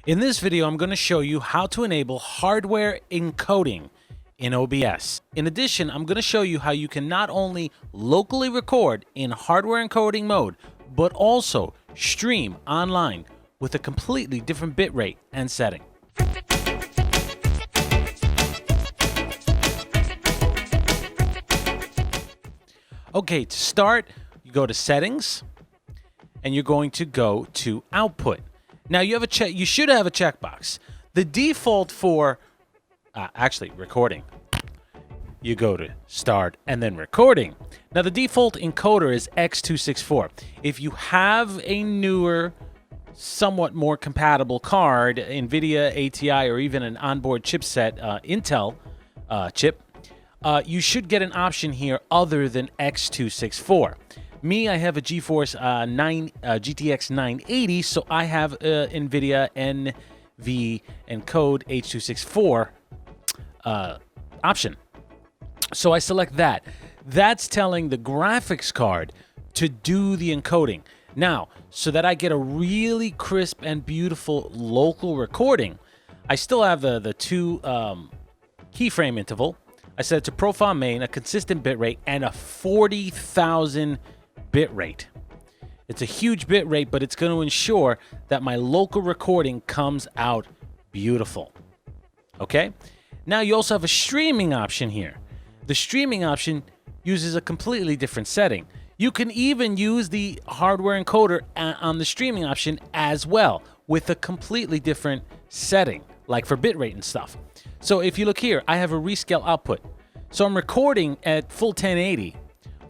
In this video, I'm going to show you how to enable hardware encoding in OBS. In addition, I'm going to show you how you can not only locally record in hardware encoding mode, but also stream online with a completely different bitrate and setting. Okay, to start, you go to Settings, and you're going to go to Output. Now you should have a checkbox. The default for recording. You go to Start and then Recording. Now the default encoder is X264. If you have a newer, somewhat more compatible card, NVIDIA, ATI, or even an onboard chipset, Intel chip, you should get an option here other than X264. Me, I have a GeForce GTX 980, so I have NVIDIA NV Encode H264 option. So I select that. That's telling the graphics card to do the encoding. Now, so that I get a really crisp and beautiful local recording, I still have the two keyframe interval. I set it to profile main, a consistent bitrate, and a 40,000 bitrate. It's a huge bitrate, but it's going to ensure that my local recording comes out beautiful. Okay? Now you also have a streaming option here. The streaming option uses a completely different setting. You can even use the hardware encoder on the streaming option as well with a completely different setting, like for bitrate and stuff. So if you look here, I have a rescale output. So I'm recording at full 1080,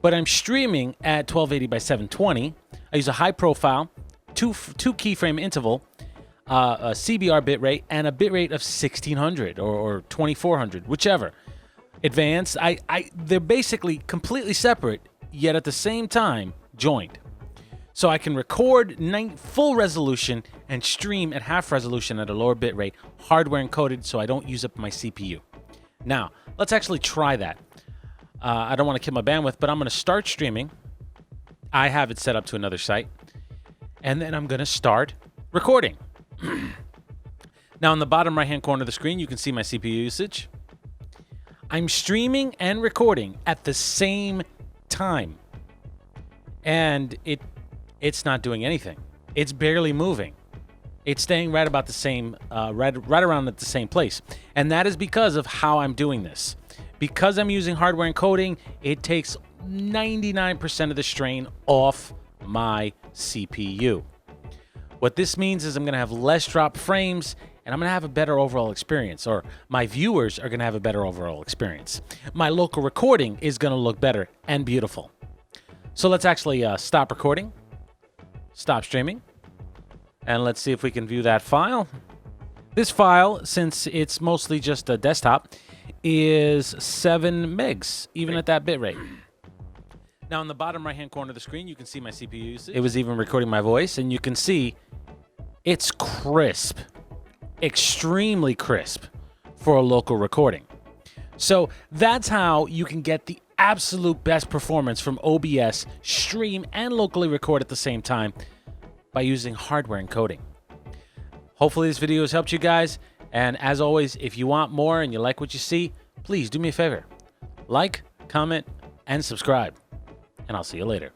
but I'm streaming at 1280 by 720. I use a high profile, two keyframe interval, a CBR bitrate, and a bitrate of 1600 or 2400, whichever. Advanced, they're basically completely separate, yet at the same time joined. So I can record full resolution and stream at half resolution at a lower bitrate, hardware encoded, so I don't use up my CPU. Now, let's actually try that. I don't want to kill my bandwidth, but I'm going to start streaming. I have it set up to another site. And then I'm going to start recording. Now, in the bottom right-hand corner of the screen, you can see my CPU usage. I'm streaming and recording at the same time. And it's not doing anything. It's barely moving. It's staying right about the same, right around at the same place. And that is because of how I'm doing this. Because I'm using hardware encoding, it takes 99% of the strain off my CPU. What this means is I'm going to have less drop frames, and I'm going to have a better overall experience, or my viewers are going to have a better overall experience. My local recording is going to look better and beautiful. So let's actually stop recording, stop streaming, and let's see if we can view that file. This file, since it's mostly just a desktop, is 7 megs, even at that bitrate. Now, in the bottom right-hand corner of the screen, you can see my CPU usage. It was even recording my voice, and you can see it's crisp, extremely crisp for a local recording. So that's how you can get the absolute best performance from OBS, stream, and locally record at the same time by using hardware encoding. Hopefully this video has helped you guys. And as always, if you want more and you like what you see, please do me a favor. Like, comment, and subscribe. And I'll see you later.